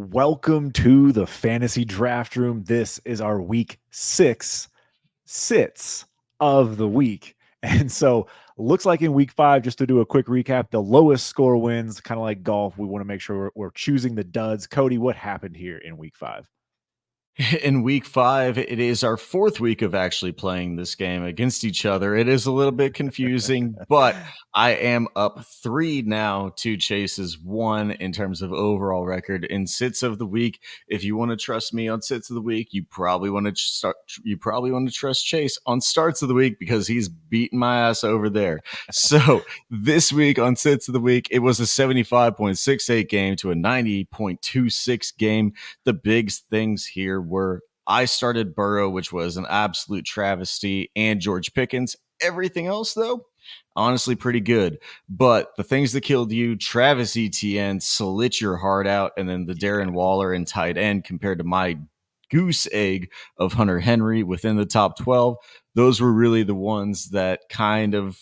Welcome to the fantasy draft room. This is our week 6 sits of the week. And so looks like in week 5, just to do a quick recap, the lowest score wins, kind of like golf. We want to make sure we're choosing the duds. Cody, what happened here in week 5? In week 5, it is our fourth week of actually playing this game against each other. It is a little bit confusing, but I am up 3 now to Chase's 1 in terms of overall record in sits of the week. If you want to trust me on sits of the week, you probably want to trust Chase on starts of the week because he's beating my ass over there. So this week on sits of the week, it was a 75.68 game to a 90.26 game. The big things here were I started Burrow, which was an absolute travesty, and George Pickens. Everything else, though, honestly pretty good. But the things that killed you, Travis Etienne slit your heart out, and then the Darren Waller and tight end compared to my goose egg of Hunter Henry within the top 12. Those were really the ones that kind of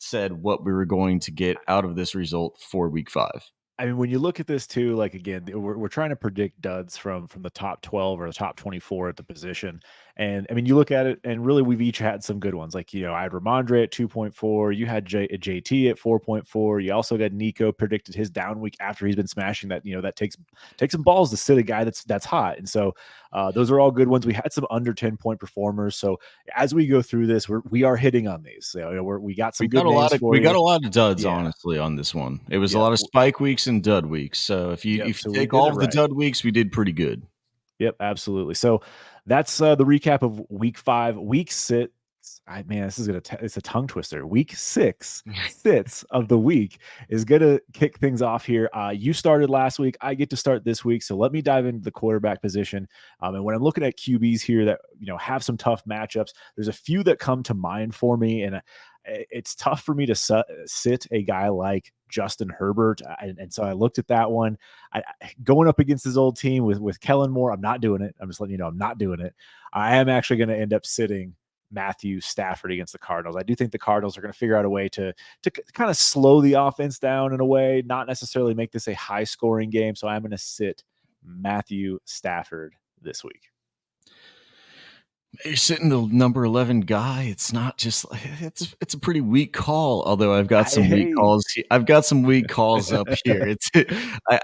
said what we were going to get out of this result for week 5. I mean, when you look at this too, like again, we're trying to predict duds from the top 12 or the top 24 at the position. And I mean, you look at it, and really we've each had some good ones. Like, I had Ramondre at 2.4, you had JT at 4.4. You also got Nico predicted his down week after he's been smashing that, that takes some balls to sit a guy that's hot. And so those are all good ones. We had some under 10-point performers. So as we go through this, we are hitting on these. We got some good names for you. We got a lot of duds, honestly, on this one. It was a lot of spike weeks and dud weeks. So if you take all of the dud weeks, we did pretty good. Yep, absolutely. So that's the recap of week 5. Week 6, this is it's a tongue twister. Week 6 sits of the week is gonna kick things off here. You started last week. I get to start this week. So let me dive into the quarterback position. And when I'm looking at QBs here that have some tough matchups, there's a few that come to mind for me, and it's tough for me to sit a guy like Justin Herbert. And so I looked at that one. Going up against his old team with Kellen Moore, I'm not doing it. I'm just letting you know I'm not doing it. I am actually going to end up sitting Matthew Stafford against the Cardinals. I do think the Cardinals are going to figure out a way to kind of slow the offense down in a way, not necessarily make this a high-scoring game. So I'm going to sit Matthew Stafford this week. You're sitting the number 11 guy. It's not just it's a pretty weak call. Although I've got some weak calls. I've got some weak calls up here.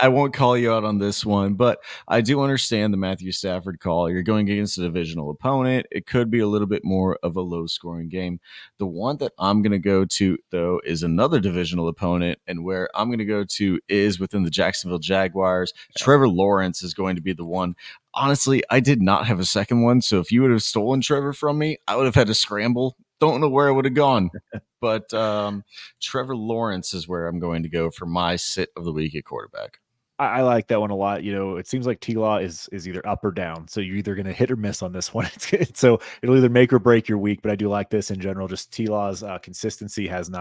I won't call you out on this one, but I do understand the Matthew Stafford call. You're going against a divisional opponent. It could be a little bit more of a low scoring game. The one that I'm going to go to though is another divisional opponent, and where I'm going to go to is within the Jacksonville Jaguars. Trevor Lawrence is going to be the one. Honestly, I did not have a second one, so if you would have stolen Trevor from me, I would have had to scramble. Don't know where I would have gone. But Trevor Lawrence is where I'm going to go for my sit of the week at quarterback. I like that one a lot. It seems like T-Law is either up or down. So you're either going to hit or miss on this one. So it'll either make or break your week, but I do like this in general. Just T-Law's consistency hasn't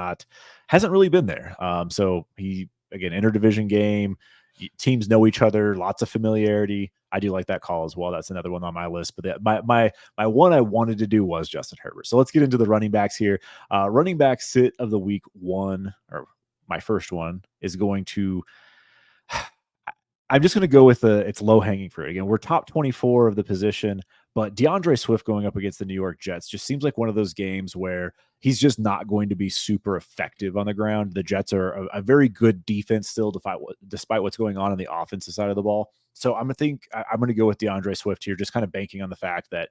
really been there. So he, again, interdivision game, teams know each other, lots of familiarity. I do like that call as well. That's another one on my list. But my one I wanted to do was Justin Herbert. So let's get into the running backs here. Running back sit of the week 1, or my first one, is going to I'm just going to go with it's low hanging fruit. Again, we're top 24 of the position, but DeAndre Swift going up against the New York Jets just seems like one of those games where he's just not going to be super effective on the ground. The Jets are a very good defense still, despite what's going on the offensive side of the ball. So I'm going to go with DeAndre Swift here, just kind of banking on the fact that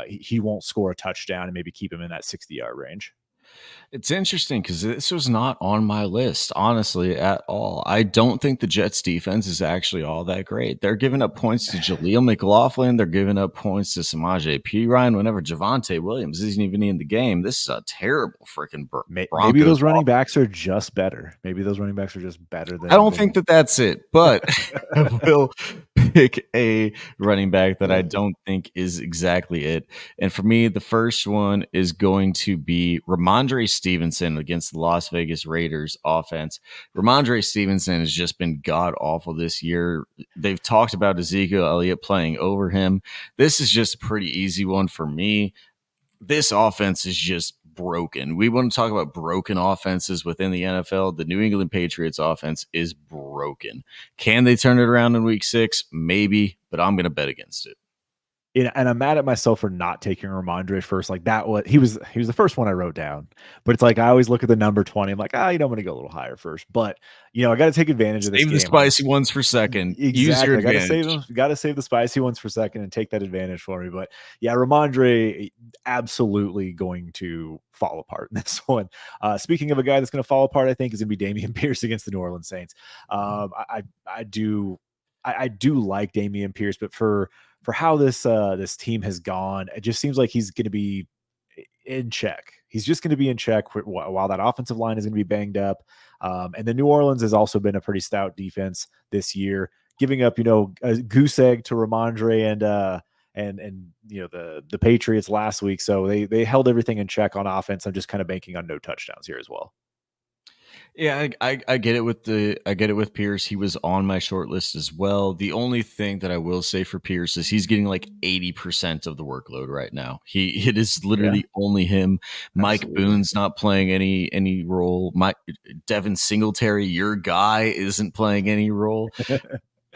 he won't score a touchdown and maybe keep him in that 60-yard range. It's interesting because this was not on my list, honestly, at all. I don't think the Jets defense is actually all that great. They're giving up points to Jaleel McLaughlin. They're giving up points to Samaje Perine whenever Javonte Williams isn't even in the game. This is a terrible freaking Maybe those running backs are just better. Maybe those running backs are just better than. I don't think that's it, but I will pick a running back that I don't think is exactly it. And for me, the first one is going to be Ramondre Stevenson against the Las Vegas Raiders offense. Ramondre Stevenson has just been god awful this year. They've talked about Ezekiel Elliott playing over him. This is just a pretty easy one for me. This offense is just broken. We want to talk about broken offenses within the NFL. The New England Patriots offense is broken. Can they turn it around in week 6? Maybe, but I'm going to bet against it. And I'm mad at myself for not taking Ramondre first. Like that was he was the first one I wrote down. But it's like I always look at the number 20. I'm like, I'm going to go a little higher first. But I got to take advantage of this Save the game. spicy ones for second. Use your Exactly. I got to save advantage. them. Got to save the spicy ones for second and take that advantage for me. But yeah, Ramondre absolutely going to fall apart in this one. Speaking of a guy that's going to fall apart, I think is going to be Damian Pierce against the New Orleans Saints. I do like Damian Pierce, but for how this team has gone, it just seems like he's going to be in check. He's just going to be in check while that offensive line is going to be banged up. And the New Orleans has also been a pretty stout defense this year, giving up, a goose egg to Ramondre and the Patriots last week. So they held everything in check on offense. I'm just kind of banking on no touchdowns here as well. Yeah, I get it with Pierce. He was on my short list as well. The only thing that I will say for Pierce is he's getting like 80% of the workload right now. It is Yeah, literally only him. Mike absolutely. Boone's not playing any role. Devin Singletary, your guy, isn't playing any role.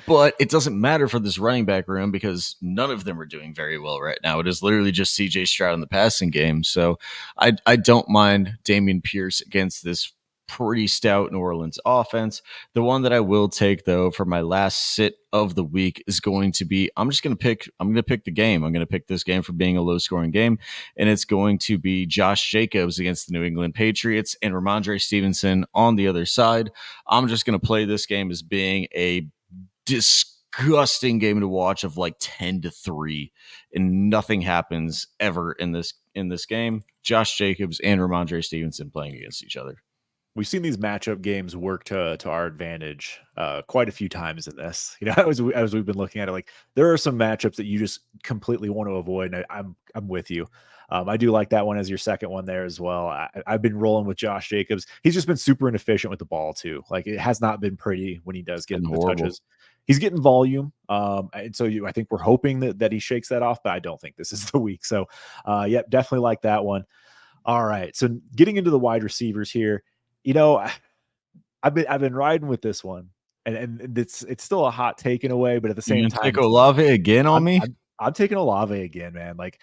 But it doesn't matter for this running back room because none of them are doing very well right now. It is literally just CJ Stroud in the passing game. So I don't mind Damian Pierce against this pretty stout New Orleans offense. The one that I will take though for my last sit of the week is going to be I'm going to pick the game. I'm going to pick this game for being a low scoring game, and it's going to be Josh Jacobs against the New England Patriots and Ramondre Stevenson on the other side. I'm just going to play this game as being a disgusting game to watch of like 10-3, and nothing happens ever in this game. Josh Jacobs and Ramondre Stevenson playing against each other. We've seen these matchup games work to our advantage quite a few times in this. As we've been looking at it, like there are some matchups that you just completely want to avoid. And I'm with you. I do like that one as your second one there as well. I've been rolling with Josh Jacobs. He's just been super inefficient with the ball too. Like it has not been pretty when he does It's been get the horrible. touches. He's getting volume, and so I think we're hoping that he shakes that off. But I don't think this is the week. So, yep, definitely like that one. All right, so getting into the wide receivers here, you know, I've been riding with this one, and it's still a hot take in a way, but at the You same gonna time, take Olave again on I'm me? I'm I'm taking Olave again, man. Like,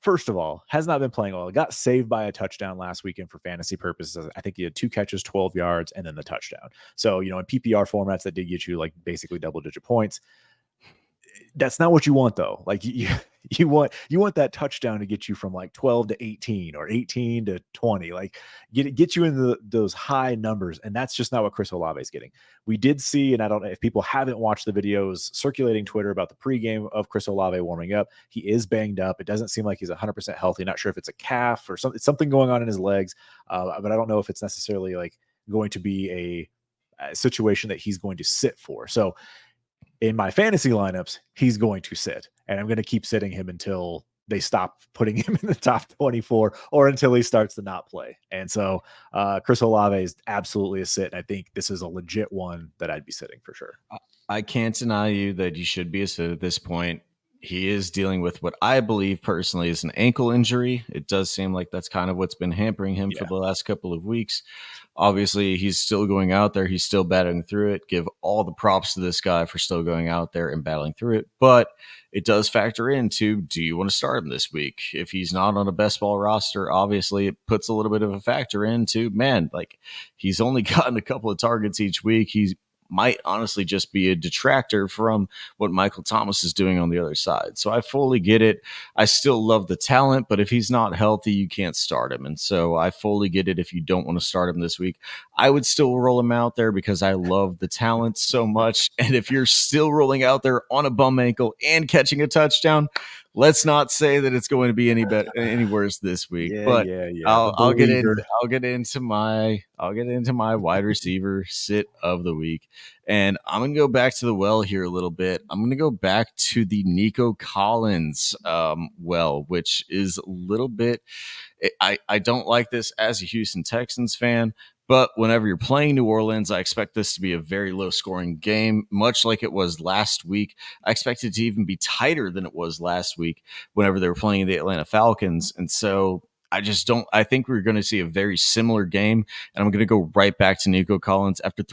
first of all, has not been playing well. Got saved by a touchdown last weekend for fantasy purposes. I think he had 2 catches, 12 yards, and then the touchdown. So, in PPR formats, that did get you like basically double digit points. That's not what you want though. Like you want that touchdown to get you from like 12 to 18 or 18 to 20. Like get you in those high numbers, and that's just not what Chris Olave is getting. We did see, and I don't know if people haven't watched the videos circulating Twitter about the pregame of Chris Olave warming up. He is banged up. It doesn't seem like he's 100% healthy. Not sure if it's a calf or something going on in his legs, but I don't know if it's necessarily like going to be a situation that he's going to sit for. So in my fantasy lineups, he's going to sit, and I'm going to keep sitting him until they stop putting him in the top 24 or until he starts to not play. And so Chris Olave is absolutely a sit. And I think this is a legit one that I'd be sitting for sure. I can't deny you that you should be a sit at this point. He is dealing with what I believe personally is an ankle injury. It does seem like that's kind of what's been hampering him for Yeah. the last couple of weeks. Obviously, he's still going out there. He's still battling through it. Give all the props to this guy for still going out there and battling through it. But it does factor into, do you want to start him this week? If he's not on a best ball roster, obviously it puts a little bit of a factor into, man, like he's only gotten a couple of targets each week. He's might honestly just be a detractor from what Michael Thomas is doing on the other side. So I fully get it. I still love the talent, but if he's not healthy, you can't start him. And so I fully get it if you don't want to start him this week. I would still roll him out there because I love the talent so much. And if you're still rolling out there on a bum ankle and catching a touchdown, let's not say that it's going to be any worse this week. Yeah, But yeah, yeah. The I'll get in. believer. I'll get into my wide receiver sit of the week, and I'm gonna go back to the well here a little bit. I'm gonna go back to the Nico Collins well, which is a little bit. I don't like this as a Houston Texans fan. But whenever you're playing New Orleans, I expect this to be a very low scoring game, much like it was last week. I expect it to even be tighter than it was last week whenever they were playing the Atlanta Falcons. And so I just don't. I think we're going to see a very similar game, and I'm going to go right back to Nico Collins after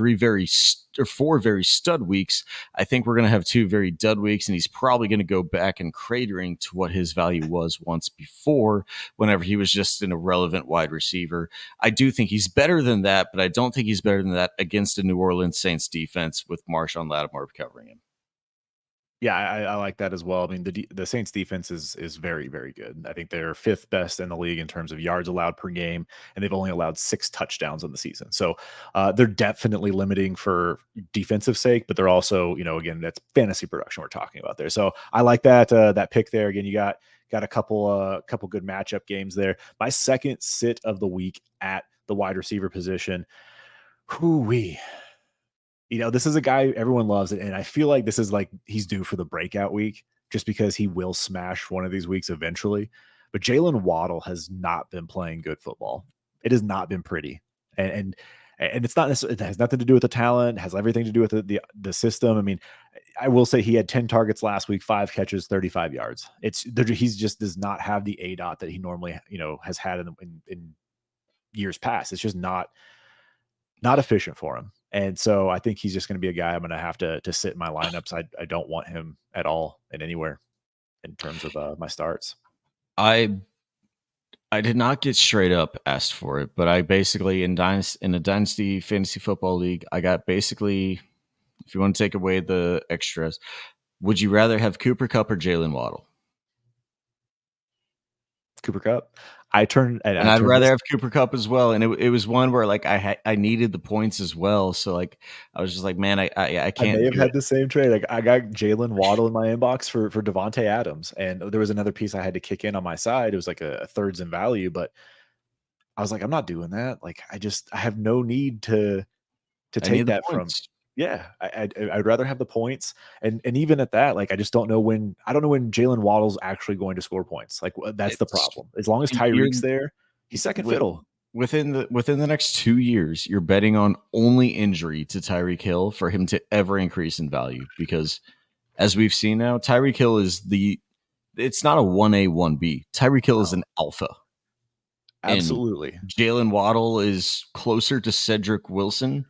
four very stud weeks. I think we're going to have two very dud weeks, and he's probably going to go back and cratering to what his value was once before, whenever he was just an irrelevant wide receiver. I do think he's better than that, but I don't think he's better than that against a New Orleans Saints defense with Marshawn Lattimore covering him. Yeah, I like that as well. I mean, the Saints defense is very, very good. I think they're fifth best in the league in terms of yards allowed per game, and they've only allowed 6 touchdowns on the season. So they're definitely limiting for defensive sake, but they're also, again, that's fantasy production we're talking about there. So I like that pick there. Again, you got a couple good matchup games there. My second sit of the week at the wide receiver position. Whoo-wee. This is a guy everyone loves, and I feel like this is like he's due for the breakout week just because he will smash one of these weeks eventually. But Jalen Waddle has not been playing good football. It has not been pretty, and it's not necessarily, it has nothing to do with the talent. It has everything to do with the system. I mean, I will say he had 10 targets last week, 5 catches, 35 yards. He's just does not have the A dot that he normally has had in years past. It's just not efficient for him. And so I think he's just going to be a guy I'm going to have to sit in my lineups. I don't want him at all in anywhere in terms of my starts. I did not get straight up asked for it, but I basically in a dynasty fantasy football league, I got basically, if you want to take away the extras, would you rather have Cooper Kupp or Jalen Waddle? Cooper Kupp. I turned And I'd rather have Cooper Kupp as well. And it was one where like I needed the points as well. So like I was just like, man, I I can't may have do it. had the same trade. Like I got Jalen Waddle in my inbox for Devontae Adams, and there was another piece I had to kick in on my side. It was like a thirds in value, but I was like, I'm not doing that. Like I have no need to I need take the that from. points. Yeah, I'd rather have the points, and even at that, like I just don't know when Jalen Waddle's actually going to score points. Like that's the It's problem. As long as you're Tyreek's there, he's second with fiddle. within the next 2 years, you're betting on only injury to Tyreek Hill for him to ever increase in value. Because as we've seen now, Tyreek Hill is it's not a 1A, 1B. Tyreek Hill is No, an alpha. And absolutely. Jalen Waddle is closer to Cedric Wilson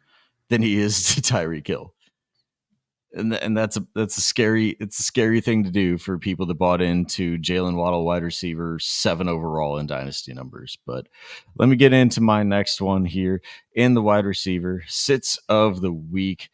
than he is to Tyreek Hill. And that's a scary thing to do for people that bought into Jalen Waddle wide receiver 7 overall in dynasty numbers. But let me get into my next one here in the wide receiver sits of the week.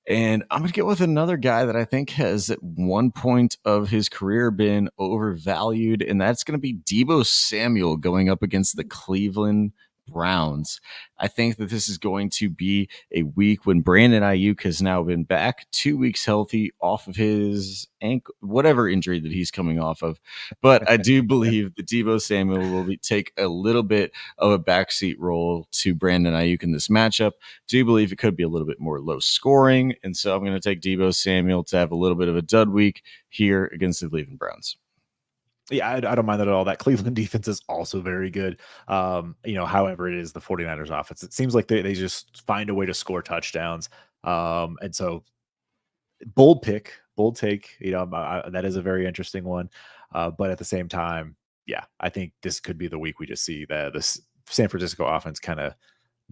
And I'm going to get with another guy that I think has at one point of his career been overvalued, and that's going to be Deebo Samuel going up against the Cleveland Browns. I think that this is going to be a week when Brandon Ayuk has now been back 2 weeks healthy off of his ankle, whatever injury that he's coming off of. But I do believe that Deebo Samuel will take a little bit of a backseat role to Brandon Ayuk in this matchup. Do believe it could be a little bit more low scoring. And so I'm going to take Deebo Samuel to have a little bit of a dud week here against the Cleveland Browns. Yeah, I don't mind that at all. That Cleveland defense is also very good. However, it is the 49ers offense. It seems like they just find a way to score touchdowns. And so bold pick, bold take. That is a very interesting one. But at the same time, yeah, I think this could be the week we just see this San Francisco offense kind of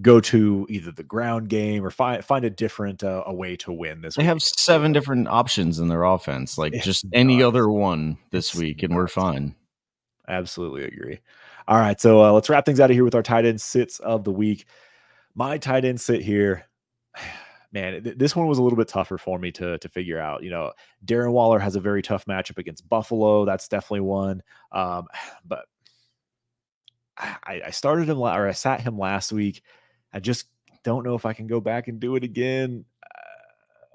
go to either the ground game or find a different a way to win this They week have against Cleveland. 7 different options in their offense, like It's just any nuts. other one this It's week, and we're nuts. fine. Absolutely agree. All right, so let's wrap things out of here with our tight end sits of the week. My tight end sit here, man, this one was a little bit tougher for me to figure out. Darren Waller has a very tough matchup against Buffalo. That's definitely one. But I started him or I sat him last week. I just don't know if I can go back and do it again.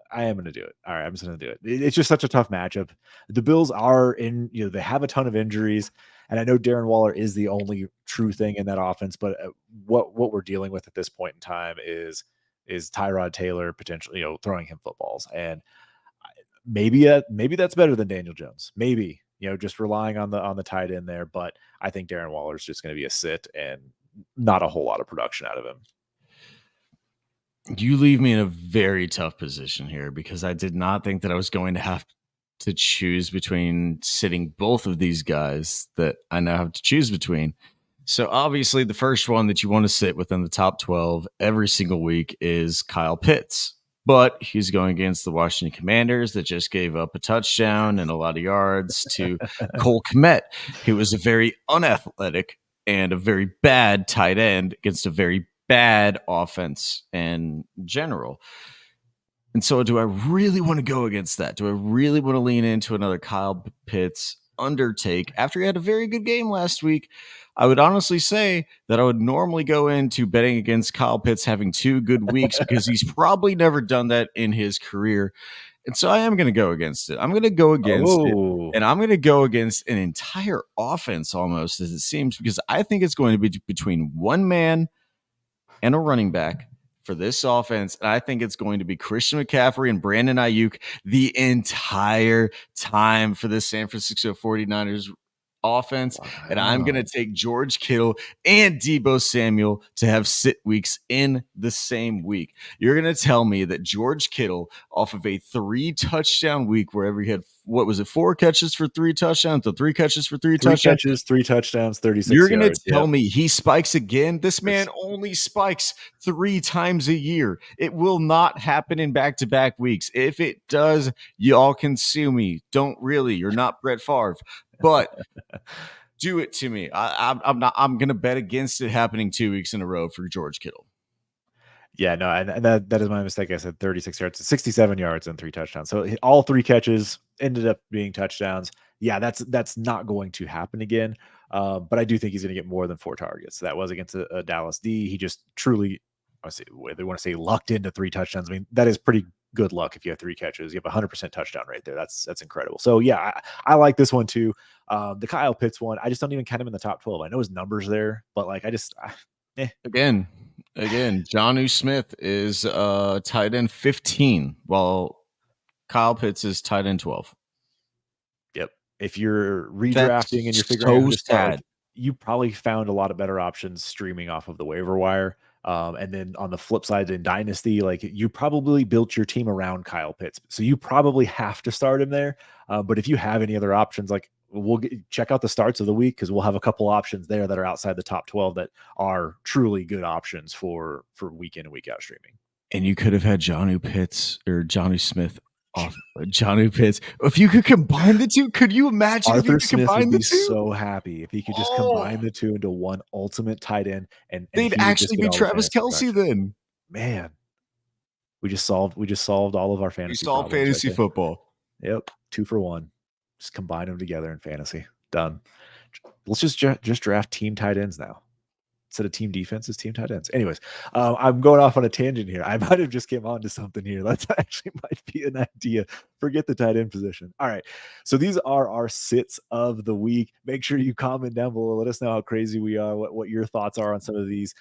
I am going to do it. All right, I'm just going to do it. It's just such a tough matchup. The Bills are they have a ton of injuries, and I know Darren Waller is the only true thing in that offense. But what we're dealing with at this point in time is Tyrod Taylor potentially throwing him footballs, and maybe that's better than Daniel Jones. Maybe just relying on the tight end there. But I think Darren Waller is just going to be a sit and not a whole lot of production out of him. You leave me in a very tough position here because I did not think that I was going to have to choose between sitting both of these guys that I now have to choose between. So obviously, the first one that you want to sit within the top 12 every single week is Kyle Pitts. But he's going against the Washington Commanders that just gave up a touchdown and a lot of yards to Cole Kmet, who was a very unathletic and a very bad tight end against a very bad offense in general. And so, do I really want to go against that? Do I really want to lean into another Kyle Pitts undertake after he had a very good game last week? I would honestly say that I would normally go into betting against Kyle Pitts having 2 good weeks because he's probably never done that in his career. And so I am going to go against it. I'm going to go against it. Oh, And I'm going to go against an entire offense almost, as it seems, because I think it's going to be between one man and a running back for this offense. And I think it's going to be Christian McCaffrey and Brandon Ayuk the entire time for this San Francisco 49ers offense. And I'm going to wow. take George Kittle and Debo Samuel to have sit weeks in the same week. You're going to tell me that George Kittle, off of a 3 touchdown week, wherever he had, what was it, 4 catches for 3 touchdowns, the 3 catches for three Three touchdowns, catches, 3 touchdowns, you're 36 going to yards. tell Yep. me he spikes again? This man This- only spikes 3 times a year. It will not happen in back to back weeks. If it does, y'all can sue me. Don't really. You're not Brett Favre, but do it to me. I'm not. I'm going to bet against it happening 2 weeks in a row for George Kittle. Yeah, no, and that is my mistake. I said 36 yards, 67 yards, and 3 touchdowns. So all 3 catches ended up being touchdowns. Yeah, that's not going to happen again. But I do think he's going to get more than 4 targets. That was against a Dallas D. He just truly, I say, they want to say lucked into 3 touchdowns. I mean, that is pretty good luck if you have 3 catches. You have 100% touchdown right there. That's incredible. So yeah, I like this one too. The Kyle Pitts one, I just don't even count him in the top 12. I know his numbers there, but like eh. Again, Jonnu Smith is tight end 15, while Kyle Pitts is tight end 12. Yep. If you're That's redrafting and you're figuring out who so to start, sad. like you probably found a lot of better options streaming off of the waiver wire. And then on the flip side, in Dynasty, like you probably built your team around Kyle Pitts, so you probably have to start him there. But if you have any other options, like check out the starts of the week because we'll have a couple options there that are outside the top 12 that are truly good options for week in and week out streaming. And you could have had Jonnu Pitts or Jonnu Smith off Jonnu Pitts. If you could combine the two, could you imagine if you Arthur could Smith would combine the be two? so happy if he could just Oh, combine the two into one ultimate tight end, and they'd he would just actually get be all the Travis fantasy Kelsey production. then. Man, we just solved all of our We fantasy solved problems right fantasy there. football. Yep, 2 for 1. Just combine them together in fantasy. Done. Let's just draft team tight ends now. Instead of team defenses, team tight ends. Anyways, I'm going off on a tangent here. I might have just came on to something here. That actually might be an idea. Forget the tight end position. All right. So these are our sits of the week. Make sure you comment down below. Let us know how crazy we are, what your thoughts are on some of these.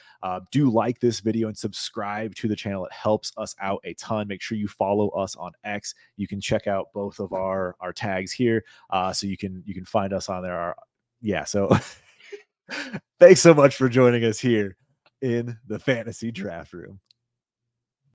Do like this video and subscribe to the channel. It helps us out a ton. Make sure you follow us on X. You can check out both of our tags here. So you can find us on there. So thanks so much for joining us here in the fantasy draft room.